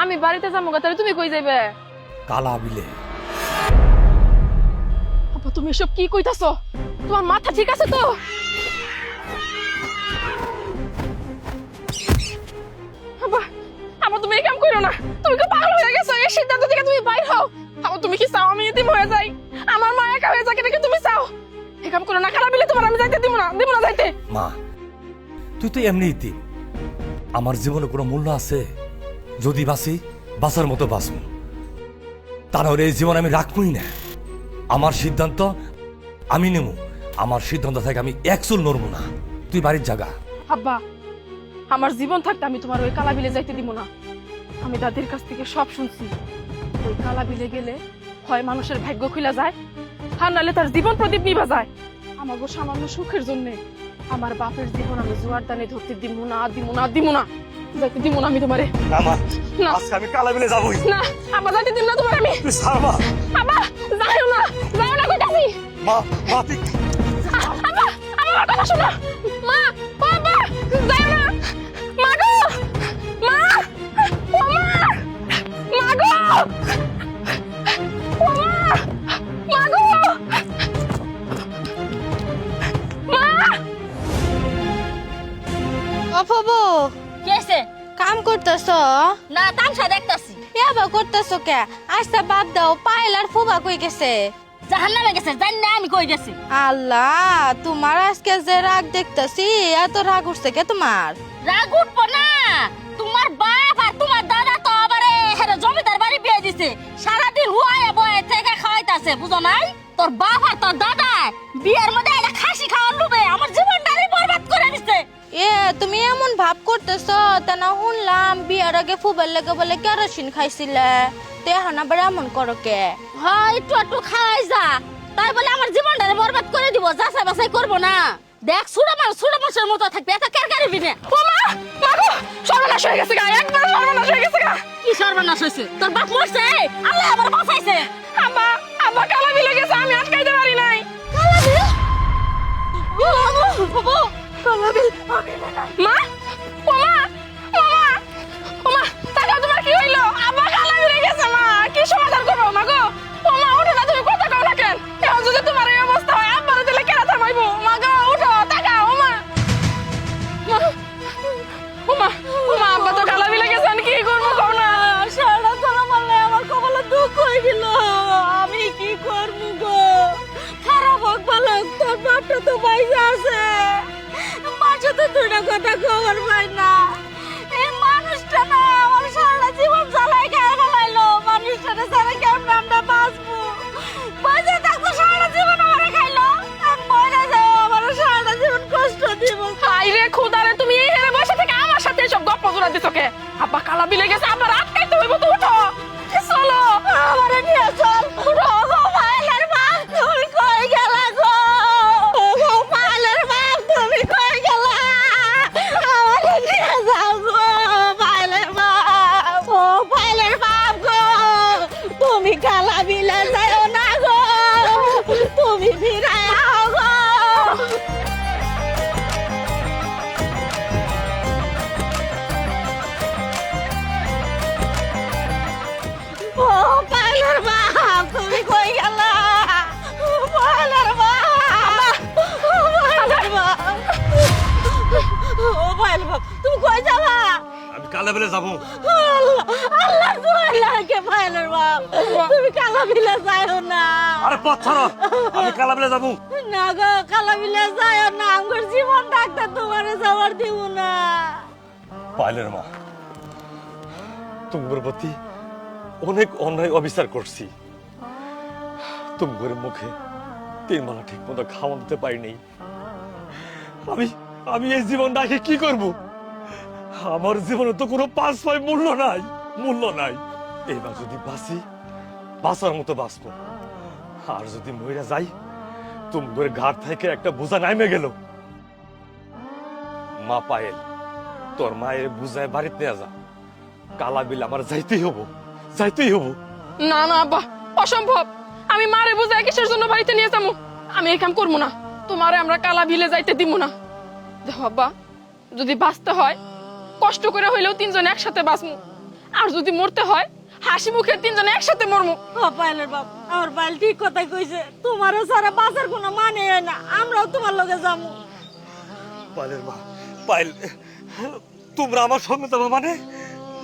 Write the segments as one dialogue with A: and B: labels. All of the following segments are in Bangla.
A: আমি বাড়িতে যাবো তাহলে তুমি কই যাইবে?
B: কালা বিলে।
A: আব্বা তুমি এসব কি কইতাছো? তোমার মাথা ঠিক আছে তো? আব্বা আব্বা তুমি এই কাম করো না, তুমি কি পাগল হয়ে গেছো? এই সিদ্ধান্ত থেকে তুমি বাইর হও। আব্বা তুমি কি চাও আমি এতিম হয়ে যাই? আমার মা একা হয়ে যাক এটা কি তুমি চাও? এই কাম করো না, কালা বিলে তোমার আমি যাইতে দিব না যাইতে।
B: মা তুই তো এমনিই দিন, আমার জীবনে কোনো মূল্য আছে? যদি বাঁচি বাঁচার মতো বাঁচব, তাহলে এই জীবন আমি রাখবই না। আমার সিদ্ধান্ত আমি নেব, আমার সিদ্ধান্ত থেকে আমি এক চুল নড়বো না। তুই বাড়ির জায়গা।
A: আব্বা আমার জীবন থাকতে আমি তোমার ওই কালা বিলে যাইতে দিব না। আমি দাদির কাছ থেকে সব শুনছি, ওই কালা বিলে গেলে হয় মানুষের ভাগ্য খুলে যায়, আর নাহলে তার জীবন প্রদীপ নিভা যায়। আমাকে সামান্য সুখের জন্য আমার বাপের জীবন আমি জোয়ার দানে ধরতে দিব না যাইতে দিব না আমি তোমারে।
B: না মা,
A: না
B: আজকে আমি কালা বিলে যাবই
A: না আব্বা, যাইতে দিব না তোমার আমি।
B: তুই ছাড় মা।
A: আব্বা যাও না কইতাছি।
B: মা মা তুই
A: আব্বা আমার কথা শোনো। মা বাবা যাও না। মা গো মা, ও মা গো ও মা গো মা।
C: অপবো
D: কেসে
C: কাম করতেছ?
D: না তামসা দেখতাছি।
C: এবার করতেছ কে? আচ্ছা বাদ দাও, পায়েল আর ফুবা কই গেছে?
D: জাহান্নামে গেছে, জানি না আমি কই গেছি।
C: আল্লাহ, তোমার আজকে যে রাগ দেখতেছি, এত রাগ উঠছে কে তোমার?
D: রাগ উঠবো না, তোমার বাপ আর তোমার দাদা তো আবারে হেরে জমিদার বাড়ি বিয়ে দিছে, সারাদিন হুয়ায় বয়ে থেকে খাওয়াইতাছে, বুঝো নাই? তোর বাপ আর তোর দাদা বিয়ের মধ্যে একটা খাসি খাওয়ার লোভে আমার জীবনটারই বরবাদ করে দিছে।
C: তুমি এমন ভাব করতেছ, তা না শুনলাম বিয়ার আগে ফুবার লেগে বলে কেরোসিন খাইছিলে, তো এখন আবার এমন করো কে?
D: হ্যাঁ একটু একটু খাওয়াই যা, তাই বলে আমার জীবনটারে বরবাদ করে দিব? যাচাই বাছাই করবো না? দেখ সুড়ে মাছের মতো থাকবে, এত কেরকারি বিনে।
A: ও মা গো সর্বনাশ হয়ে গেছে গা, একবার সর্বনাশ হয়ে গেছে গা।
D: কি সর্বনাশ হয়েছে? তোর বাপ মরছে, আল্লাহ আমার বাঁচাইছে।
A: আব্বা আব্বা কালা বিলে গেছে, আমি আটকাইতে পারি নাই। মা ও মা টাকা তোমার কি হইলো? আব্বা কালা বিলে গেছে, মা কি সমাধান করবো? মা গো ও মা উঠো না, তুমি কথা কও না কেন? এখন যদি তোমার এই অবস্থা হয় আব্বারে দিলে কেন থামাইবো? মা গো উঠো, টাকা ও মা আব্বা তো কালা বিলে গেছে, আমি কি করবো কও না?
D: সারা সারা মারলে আমার কপালে দুঃখ হয়ে গেল, আমি কি করবো গো? খারাপ হোক ভালো হোক, তোর বাপটা তো বাইরে আছে, মাঝে তো দুইটা কথা খবর পাই না। এই মানুষটা না আমার সারা জীবন জ্বালাই খেয়ে ফেলাইলো, মানুষটাকে সারা কেমন আমরা বাঁচবো? বাঁচে থাকবো সারা জীবন আমারে খাইলো, আর মরে যাও আমার সারা জীবন কষ্ট দিব।
A: হাই রে খুদারে, তুমি এই হেরে বসে থেকে আমার সাথে এসব গপ্প জোড়া দিছো কে? আব্বা কালা বিলে গেছে, আব্বা আটকাইতে হইব তো, উঠো চলো
D: আমারে নিয়ে চল। উঠো গো পায়েলের বাপ, তুমি কই গেলা গো? ও গো পায়েলের বাপ, তুমি কই গেলা? আমারে নিয়ে যাও গো পায়েলের বাপ। ও পায়েলের বাপ গো, তুমি কালা বিলে যাও না গো, তুমি ফিরে আও গো। ও পায়েলের বাপ, তুমি কই গেলা? ও পায়েলের বাপ, ও পায়েলের বাপ, ও পায়েলের বাপ, তুমি কই যাবা?
B: আমি কালা বিলে যাবো।
D: আল্লাহ আল্লাহ দোহাই লাগে পায়েলের বাপ, তুমি কালা বিলে যাও না।
B: আরে পথ ছাড়ো, আমি কালা বিলে যাবো।
D: না গো কালা বিলে যাও না, আমার জীবন ডাক্তার তোমারে যাওয়ার দিব না।
B: পাইলের মা, তোমার প্রতি অনেক অন্যায় অবিচার করছি। তোমার মুখে 3 বেলা ঠিক মতো খাওয়া দিতে পারিনি। আমি এই জীবন রাখে কি করব? আমার জীবনে তো কোনো 5 পয়সা মূল্য নাই। এবার যদি বাঁচি, বাঁচার মতো বাঁচবো, আর যদি মইরা যাই, তোমার ঘাট থেকে একটা বোঝা নামে গেল। মা পায়েল, তোর মায়ের বুঝায় বাড়িতে নিয়ে যা। কালা বিল আমার যাইতেই হবো।
A: না না আব্বা অসম্ভব, আমি মারে বুঝাই কিসের জন্য বাড়িতে নিয়ে যাবো? আমি এই কাম করবো না, তোমারে আমরা কালা বিলে যাইতে দিব না। দেখো আব্বা, যদি বাঁচতে হয় কষ্ট করে হইলেও 3 জন একসাথে বাঁচবো, আর যদি মরতে হয় হাসি মুখে তিনজনে একসাথে মরমু।
D: পায়েলের বাপ, আমার পায়েল ঠিক কথা কইছে, তোমারও সারা বাঁচার কোনো মানে হয় না, আমরাও তোমার লগে যাবো।
B: পাইলের মা, পাইল, তোমরা আমার সঙ্গে যাবা মানে?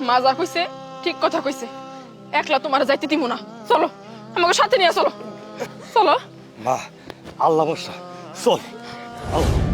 A: মা যা কইছে ঠিক কথা কইছে, একলা তোমার যাইতে দিব না। চলো আমাকে সাথে নিয়ে চলো। চলো
B: মা, আল্লাহ বর্ষা, চল। আল্লাহ।